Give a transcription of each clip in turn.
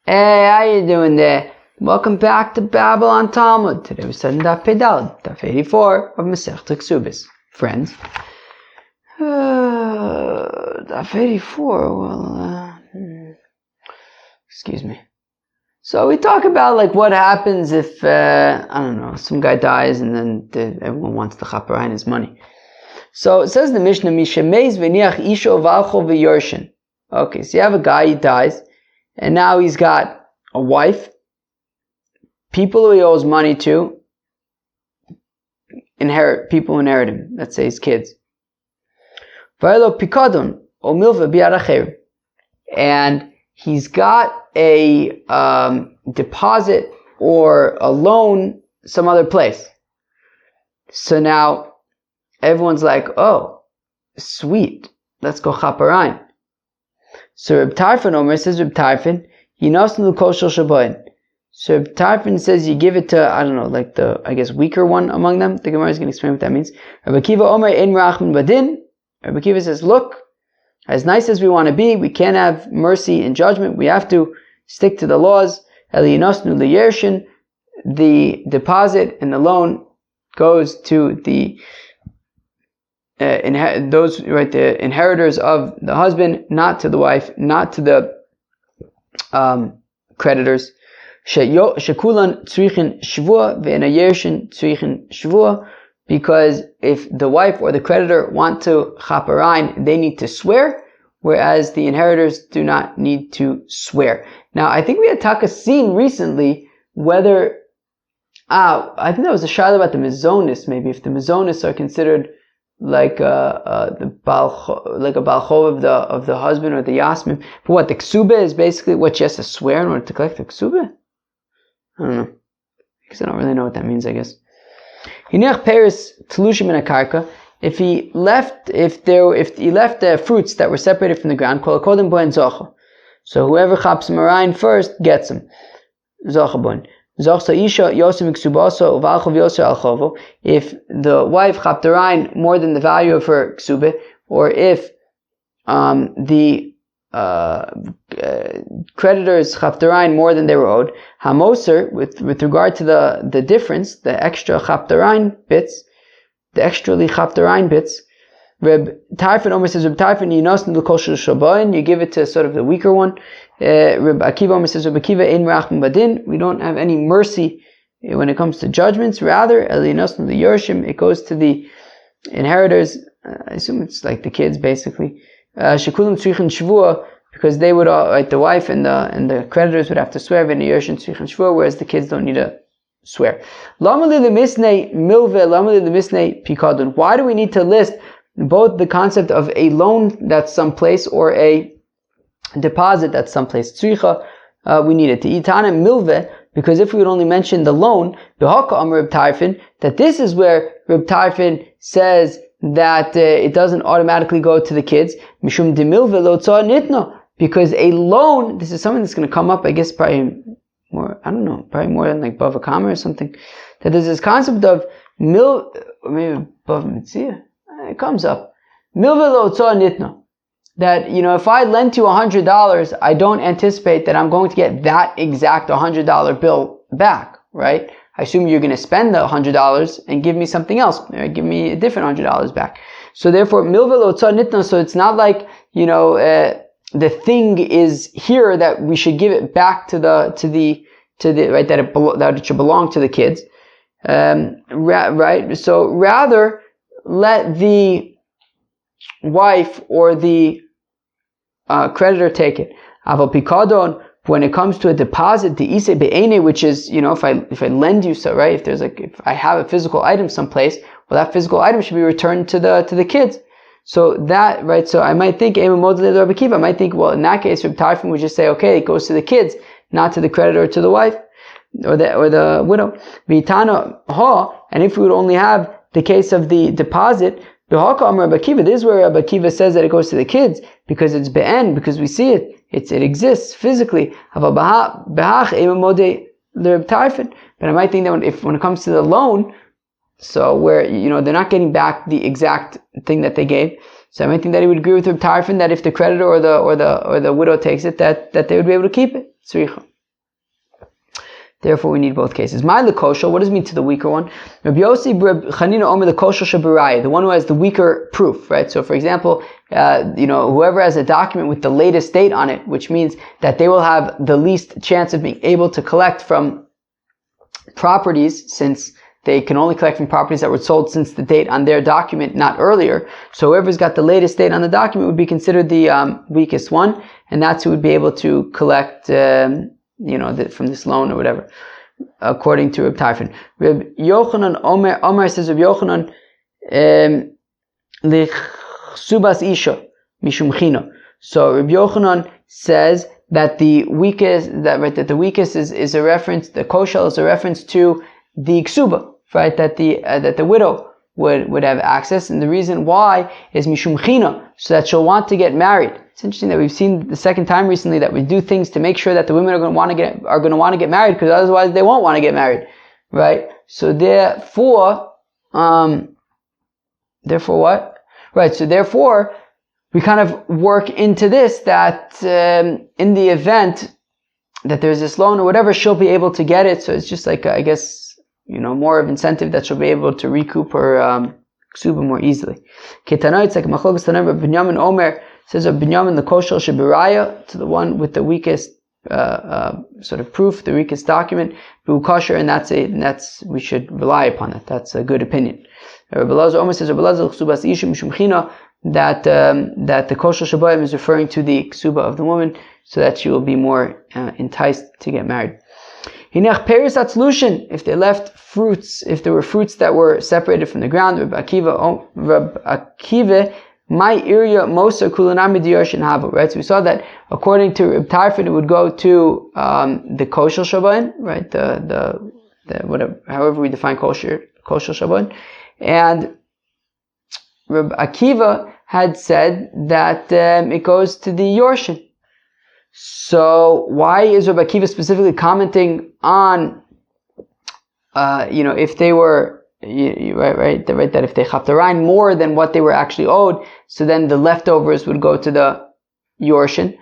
Hey, how you doing there? Welcome back to Babylon Talmud. Today we're studying Daf Pedal, Daf 84 of Masechta Ksubis. Friends, Daf 84, excuse me. So we talk about like what happens if, I don't know, some guy dies and then everyone wants to chaperayim his money. So it says in the Mishnah, Mishemeis v'niach isho v'alcho v'yorshin. Okay, so you have a guy, he dies, and now he's got a wife, people who he owes money to, people inherit him, let's say his kids. And he's got a deposit or a loan some other place. So now everyone's like, oh, sweet, let's go chaperayim. So Reb Tarfon Omer says, Reb Tarfon, Yinosnu l'kol shel shaboyin. So Reb Tarfon says you give it to, I don't know, like the, I guess, weaker one among them. The Gemara is going to explain what that means. Rabbi Akiva Omer ein rachman badin. Rabbi Akiva says, look, as nice as we want to be, we can't have mercy in judgment. We have to stick to the laws. Eli yinosnu l'yershin. The deposit and the loan goes to the the inheritors of the husband, not to the wife, not to the creditors. Shekulan tzrichin shvua ve'ena yershin tzrichin shvua, because if the wife or the creditor want to chaperayim, they need to swear, whereas the inheritors do not need to swear. Now, I think we had Taka seen recently whether I think that was a shayla about the mizonis, maybe if the mizonis are considered like a balchov of the husband or the yasmin. But what, the ksuba is basically what she has to swear in order to collect the ksuba? I don't know, because I don't really know what that means, I guess. Hinech peris tlushim in a karka. If he left the fruits that were separated from the ground, kol kodem boen zocha. So whoever chaps marine first gets them. Zocha boen. If the wife chapterain more than the value of her ksubah, or if the creditors chapterain more than they were owed, hamoser, with regard to the difference, the extra chapterain bits, the extra chapterain bits, Reb Tarfon Omer says, Reb Tarfon, yinosnu l'kol shel shaboyin, you give it to sort of the weaker one. Reb Akiva Omer says, Reb Akiva ein rachman badin, we don't have any mercy when it comes to judgments. Rather, el yinosnu l'yorshim, it goes to the inheritors. I assume it's like the kids, basically. Shekulim tzrichin shvua, because they would all, like the wife and the creditors would have to swear, ve'ena yorshin tzrichin shvua, whereas the kids don't need to swear. Lama li l'misnei milve, lama li l'misnei pikadon. Why do we need to list both the concept of a loan that's someplace or a deposit that's someplace? Tzricha, we need it. To itana milve, because if we would only mention the loan, b'haka amar Reb Tarfon, that this is where Reb Tarfon says that it doesn't automatically go to the kids. Mishum de milve lo tzah nitno, because a loan, this is something that's going to come up, I guess, probably more, I don't know, probably more than like Bava Kama or something, that there's this concept of or maybe Bava Mitzia. It comes up. That, if I lend you $100, I don't anticipate that I'm going to get that exact $100 bill back, right? I assume you're going to spend the $100 and give me something else, or give me a different $100 back. So therefore, so it's not like, the thing is here that we should give it back to the right, that it should belong to the kids. Right? So rather, let the wife or the creditor take it. Aval pikadon, when it comes to a deposit, the ise be'ene, which is, if I lend you, so right, if I have a physical item someplace, well, that physical item should be returned to the kids. So that, right, so I might think, I might think, well, in that case, Reb Tarfon would just say, okay, it goes to the kids, not to the creditor or to the wife, or the widow. And if we would only have the case of the deposit, this is where Rabbi Akiva says that it goes to the kids, because it's be'en, because we see it, it exists physically. But I might think that when it comes to the loan, so where, they're not getting back the exact thing that they gave, so I might think that he would agree with Reb Tarfon that if the creditor or the widow takes it, that they would be able to keep it. Therefore, we need both cases. My lekosha, what does it mean to the weaker one? Rabbi Yossi Chanina Omer lekosha shabaraya, the one who has the weaker proof, right? So, for example, whoever has a document with the latest date on it, which means that they will have the least chance of being able to collect from properties, since they can only collect from properties that were sold since the date on their document, not earlier. So whoever's got the latest date on the document would be considered the weakest one, and that's who would be able to collect, from this loan or whatever, according to Reb Tarfon. Reb Yochanan Omer says, Reb Yochanan, Ksubis isha mishum chino. So Reb Yochanan says that the weakest is a reference, the koshel is a reference to the ksuba, right? That the widow would have access, and the reason why is mishum chino, so that she'll want to get married. It's interesting that we've seen the second time recently that we do things to make sure that the women are going to want to get married, because otherwise they won't want to get married, right? So therefore what? Right. So therefore, we kind of work into this that in the event that there's this loan or whatever, she'll be able to get it. So it's just like, I guess, more of incentive that she'll be able to recoup her ksuba more easily. Ketana, it's like Machlokes Tanaim, Rabbi Binyamin Omer says Rabbi Binyamin the koshel shebiraya, to the one with the weakest sort of proof, the weakest document, bu kosher, and that's we should rely upon it. That's a good opinion. Rabbi Elazar Omer says Rabbi Elazar Ksubis isha mishum china, that the koshel shebayim is referring to the ksuba of the woman, so that she will be more enticed to get married. Hinech peris atzlushin, if they left fruits, if there were fruits that were separated from the ground. Reb Akiva, my area moser kulanami diyarshin haba. Right, so we saw that according to Reb Tarfon, it would go to the koshel shabayin, right? The whatever, however we define koshel shabayin, and Reb Akiva had said that it goes to the yorshin. So why is Rabbi Akiva specifically commenting on, if they were, that if they chaptarain more than what they were actually owed, so then the leftovers would go to the yorshin.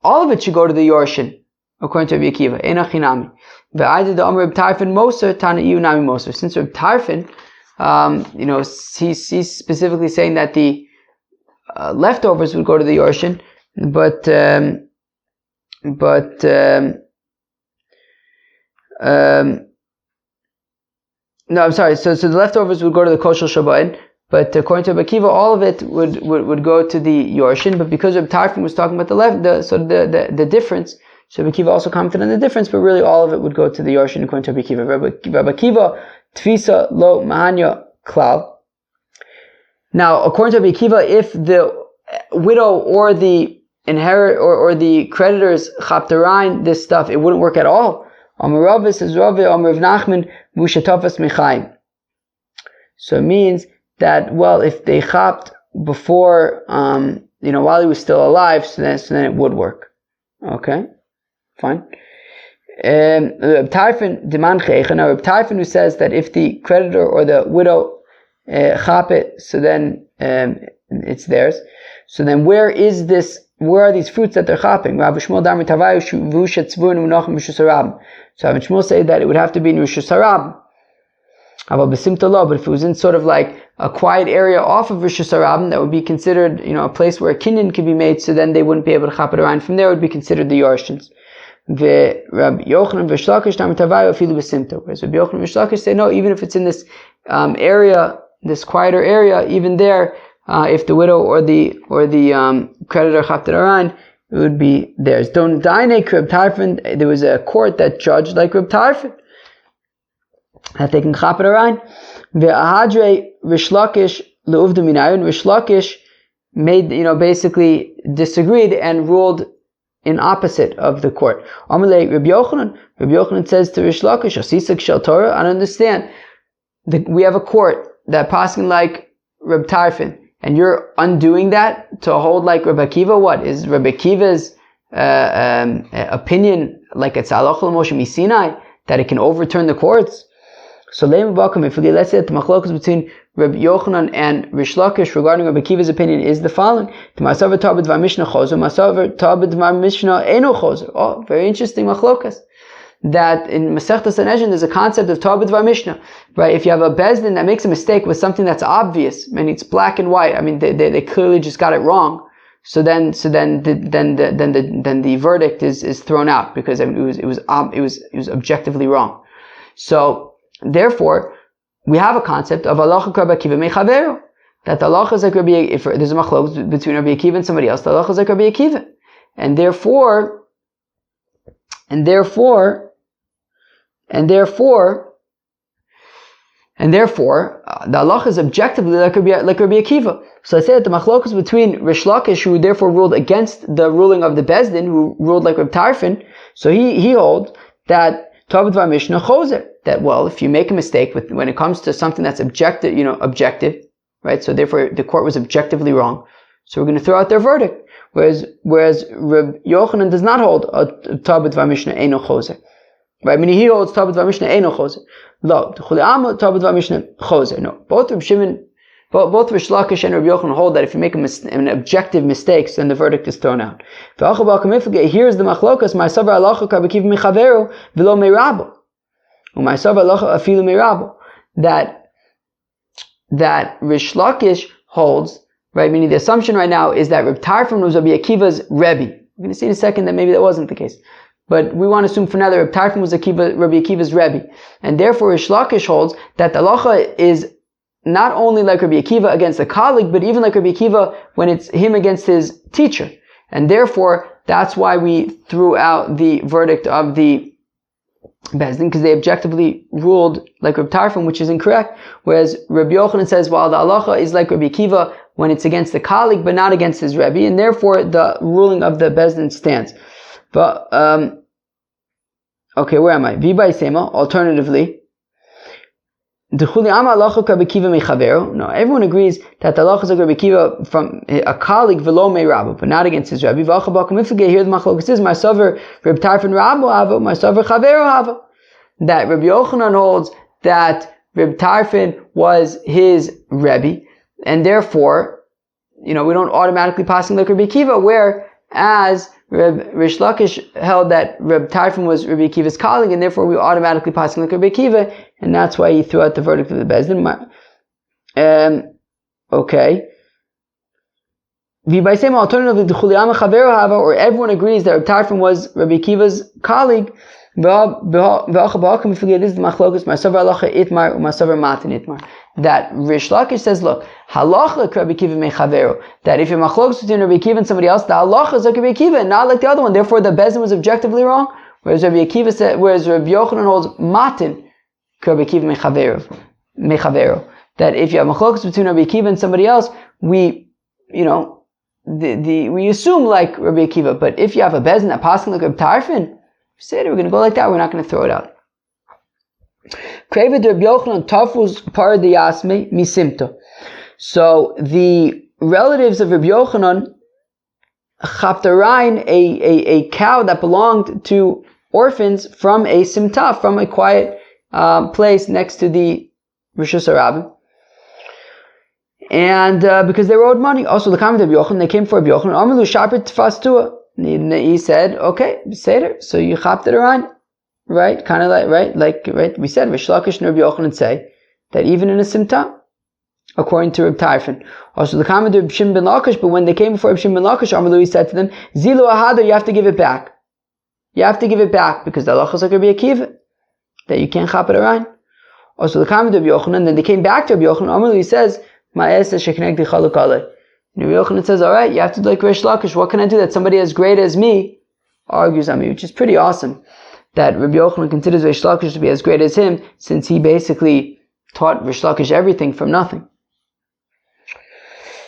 All of it should go to the yorshin, according to Rabbi Akiva. Enachinami. Ve'ayda the Omer Reb Tarfon Moser, Tana Iu Nami Moser. Since Reb Tarfon, he's specifically saying that the leftovers would go to the yorshin, but no, I'm sorry. So the leftovers would go to the koshel shabayin, but according to Rabbi Akiva, all of it would go to the yorshin. But because Rabbi Tarfon was talking about the difference, so Rabbi Akiva also commented on the difference. But really, all of it would go to the yorshin according to Rabbi Akiva. Rabbi Akiva tfisa lo mahanya klal. Now, according to Rabbi Akiva, if the widow or the inheritor or the creditors chaptarain this stuff, it wouldn't work at all. Amar Rava says Rava, Amar Rav Nachman, Mushatafas Mechaim. So it means that, well, if they chapped before, while he was still alive, so then it would work. Okay, fine. Reb Tarfon Diman Cheicha. Now Reb Tarfon, who says that if the creditor or the widow chap it, so then it's theirs. So then where are these fruits that they're chapping? Rav Shmuel Dar Mitavayu Vushat Tzvur Munachim Rishus Harabim. So Rav Shmuel say that it would have to be in Rishus Harabim. But if it was in sort of like a quiet area off of Rishus Harabim, that would be considered, a place where a kinyan could be made, so then they wouldn't be able to chap it around. From there, it would be considered the Yorshins. Rabbi Yochanan v'Shlakish Dar Mitavayu afilu b'simto. Whereas Rabbi Yochanan v'Shlakish say no, even if it's in this area, this quieter area, even there, if the widow or the creditor chapted around, it would be theirs. Don't dine Reb Tarfon. There was a court that judged like Reb Tarfon that they can chap it around. Ve'ahadre Rishlakish leuvdu minayin. Rishlakish made basically disagreed and ruled in opposite of the court. Amalei Reb Yochanan. Reb Yochanan says to Rishlakish, Asisak shel Torah. I don't understand. We have a court that passing like Reb Tarfon, and you're undoing that to hold like Rabbi Akiva. What is Rabbi Akiva's opinion like it's Halachah Moshe Misinai, that it can overturn the courts? So let's say that the machlokas between Rabbi Yochanan and Rish Lakish regarding Rabbi Akiva's opinion is the following: Oh, very interesting machlokas. that in Masechta Sanhedrin there's a concept of Torah B'Dvar Mishnah, right? If you have a bezdin that makes a mistake with something that's obvious, I mean it's black and white. I mean they clearly just got it wrong. So then the verdict is thrown out because it was objectively wrong. So therefore we have a concept of halacha Rabbi Akiva mechaveru, that the halacha is like Rabbi, if there's a machlok between Rabbi Akiva and somebody else, the halacha is like Rabbi Akiva, and therefore the halacha is objectively like Rabbi Akiva. So I say that the machlok is between Rish Lakish, who therefore ruled against the ruling of the Bezdin, who ruled like Reb Tarfon. So he holds that Torah B'Dvar Mishnah choser, that if you make a mistake when it comes to something that's objective, right? So therefore the court was objectively wrong. So we're going to throw out their verdict. Whereas Reb Yochanan does not hold Torah B'Dvar Mishnah eino choser. Right? I mean, he holds Torah B'Dvar Mishnah eino choser. Lo, T'chuli Amma, Torah B'Dvar Mishnah choser. No. Both Rish Lakish and Reb Yochanan hold that if you make an objective mistake, then the verdict is thrown out. Here's the machlokas, Ma'asav halacha Rabbi Akiva mechaveru v'lo meirabo. U'Ma'asav halacha afilu meirabo. That Rish Lakish holds, right? Meaning the assumption right now is that Reb Tarfon was Rabbi Akiva's Rebbe. We're going to see in a second that maybe that wasn't the case. But we want to assume for now that Reb Tarfon was Rabbi Akiva's Rebbe. And therefore Rish Lakish holds that the halacha is not only like Rabbi Akiva against a colleague, but even like Rabbi Akiva when it's him against his teacher. And therefore, that's why we threw out the verdict of the Bezdin, because they objectively ruled like Reb Tarfon, which is incorrect. Whereas Rabbi Yochanan says, the halacha is like Rabbi Akiva when it's against the colleague, but not against his Rebbe, and therefore the ruling of the Bezdin stands. But, okay, where am I? V'bay Sema, alternatively, no, everyone agrees that the halacha is like Rabbi Akiva from a colleague v'lo me'rabo, but not against his Rebbe. Here the machlokas is Ma'asav Reb Tarfon Rabo Hava, Ma'asav Chaveru Hava. That Rabbi Yochanan holds that Reb Tarfon was his Rebbe, and therefore, we don't automatically pass like Rabbi Akiva, whereas Rish Lakish held that Reb Tarfon was Rabbi Akiva's colleague, and therefore we automatically pass like Rabbi Akiva, and that's why he threw out the verdict of the Bezdin. Okay. Alternatively, or everyone agrees that Reb Tarfon was Rabbi Akiva's colleague. That Rish Lakish says, look, halacha Rabbi Akiva mechaveru, that if you're machlokes between Rabbi Akiva and somebody else, the halacha is like Rabbi Akiva and not like the other one. Therefore, the Bezdin was objectively wrong. Whereas Rabbi Yochanan holds matin Rabbi Akiva mechaveru, that if you have machlokes between Rabbi Akiva and somebody else, we assume like Rabbi Akiva. But if you have a Bezdin that passing like Reb Tarfon, we're going to go like that. We're not going to throw it out. So the relatives of Rabbi Yochanan chaptarain a cow that belonged to orphans from a simta, from a quiet place next to the Rishus HaRabim. And because they were owed money. Also the comment of Rabbi Yochanan, they came for Rabbi Yochanan, Amalu Shapir Tfastua. He said, okay, Seder, so you chapped it around, right? Kind of like, we said, Rish Lakish and Rabbi Yochanan say that even in a simta, according to Reb Tarfon. Also, the comment of Reb Shimon ben Lakish, but when they came before Reb Shimon ben Lakish, Amar Lui said to them, Zilu Ahadar, you have to give it back. You have to give it back, because the halacha is like Rabbi Akiva, that you can't chap it around. Also, the comment of Rabbi Yochanan, then they came back to Rabbi Yochanan, Amar Lui says, Ma'aseh sheknegdi chaluk alei. Rabbi Yochanan says, alright, you have to do like Rish Lakish. What can I do that somebody as great as me argues on me? Which is pretty awesome. That Rabbi Yochanan considers Rish Lakish to be as great as him, since he basically taught Rish Lakish everything from nothing.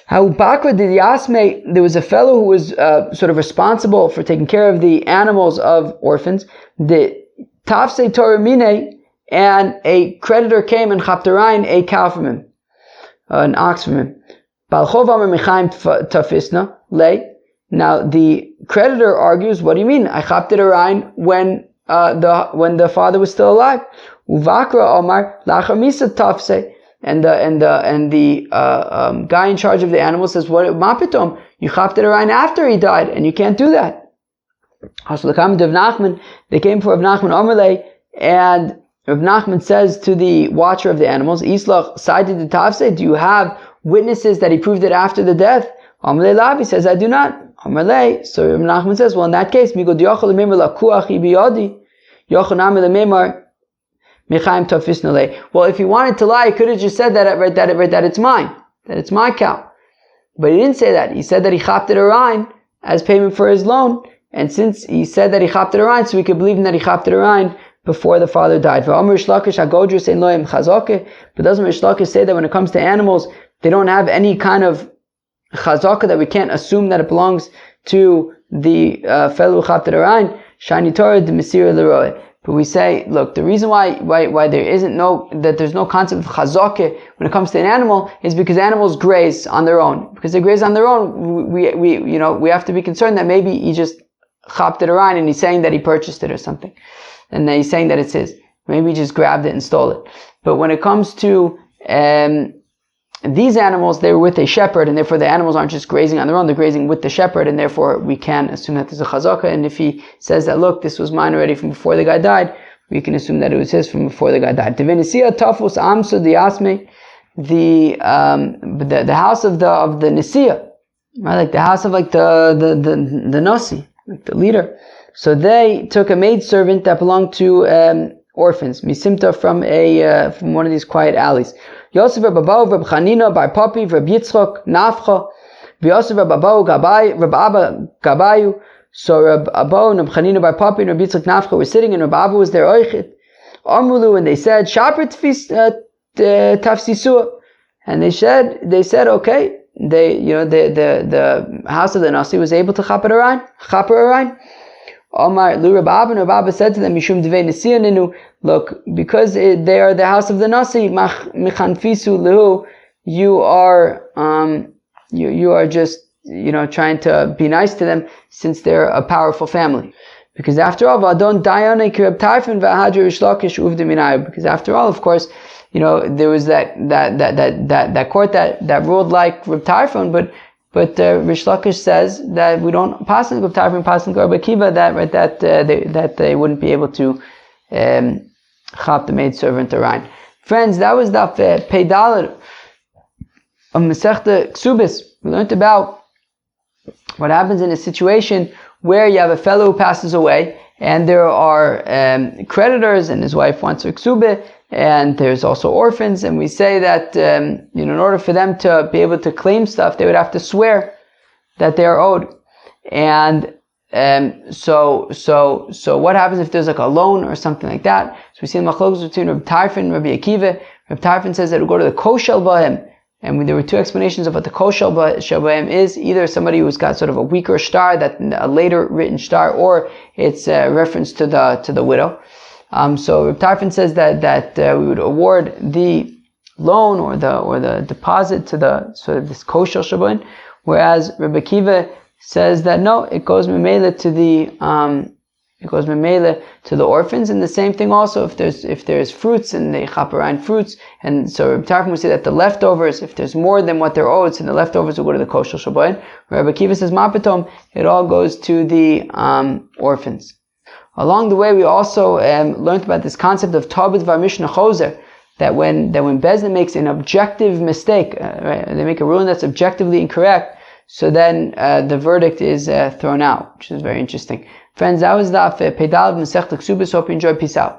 How Bakra did Yasme, there was a fellow who was sort of responsible for taking care of the animals of orphans. The Tafse Torah Mine, and a creditor came and chaptarain a cow from him, an ox from him. Now the creditor argues, what do you mean? I chapped it around when the father was still alive. Uvakra Omar lachar misa tafse, and the guy in charge of the animal says, what mapitom? You chapped it around after he died, and you can't do that. They came for Rav Nachman Omerle, and Rav Nachman says to the watcher of the animals, Islach Saidi de Tavse, do you have witnesses that he proved it after the death? Omerle Lavi says, I do not. Omerle, so Rav Nachman says, well, in that case, well, if he wanted to lie, he could have just said that it's mine, that it's my cow. But he didn't say that. He said that he chapted a rein as payment for his loan. And since he said that he chapted a rein, so we could believe him that he chapted a rein before the father died. But doesn't Rish Lakish say that when it comes to animals, they don't have any kind of chazaka, that we can't assume that it belongs to the fellow who chapted a rein? Shani Torah de Mesira Leroy. But we say, look, the reason why there's no concept of chazakeh when it comes to an animal is because animals graze on their own. Because they graze on their own, we have to be concerned that maybe he just chapped it around and he's saying that he purchased it or something. And then he's saying that it's his. Maybe he just grabbed it and stole it. But when it comes to these animals, they were with a shepherd, and therefore the animals aren't just grazing on their own, they're grazing with the shepherd, and therefore we can assume that there's a chazakah. And if he says that, look, this was mine already from before the guy died, we can assume that it was his from before the guy died. The house of the Nisiya, right? Like the house of like the Nasi, like the leader. So they took a maidservant that belonged to orphans, misimta from one of these quiet alleys. Yosef Reb Abahu, Reb Chanina, Bar Papi, Reb Yitzchok, Nafcha, Yosef Reb Abahu, Reb Abba, Gabayu. So Reb Abahu, Reb Chanina, Bar Papi, and Reb Yitzchok, Nafcha were sitting, and Reb Abba was their oichet. Amrulu, and they said, Shaper Tafsisua. And they said, okay, the house of the Nasi was able to chaper a rein. Omar Lu Reb Abba, and Reb Abba said to them, Mishum Devei Nisiya Ninu, look, because they are the house of the Nasi, Mechanfisu Lehu, you are just, trying to be nice to them since they're a powerful family. Because after all, Vadon Dayane Kireb Taifin Vahadri Rish Lakish Uvde Minayu. Because after all, of course, there was that court that ruled like Reb Tarfon, but Rish Lakish says that we don't pass in Reb Tarfon, pass in Reb Akiva, that they wouldn't be able to chap the maidservant around. Friends, that was Daf Pei Daled of Masechta Ksubis. We learned about what happens in a situation where you have a fellow who passes away, and there are creditors, and his wife wants her ksubah, and there's also orphans, and we say that in order for them to be able to claim stuff, they would have to swear that they are owed. And so what happens if there's like a loan or something like that? So we see the machlokes between Reb Tarfon and Rabbi Akiva. Reb Tarfon says that it would go to the koshel b'hem. And there were two explanations of what the koshel b'hem is. Either somebody who's got sort of a weaker shtar, that a later written shtar, or it's a reference to the widow. So Reb Tarfon says that we would award the loan or the deposit to the sort of this koshel shabuin, whereas Rabbi Akiva says that no, it goes memele to the orphans. And the same thing also if there's fruits and they chap around fruits, and so Rabbi Tarfon would say that the leftovers, if there's more than what they're owed, so the leftovers will go to the koshel shabuin. Rabbi Akiva says mapatom, it all goes to the orphans. Along the way, we also learned about this concept of Tabid var Mishnah Choser, that when Bezdin makes an objective mistake, they make a ruling that's objectively incorrect, so then the verdict is thrown out, which is very interesting. Friends, that was Daf Pei Daled Masechta Ksubis. Hope you enjoyed. Peace out.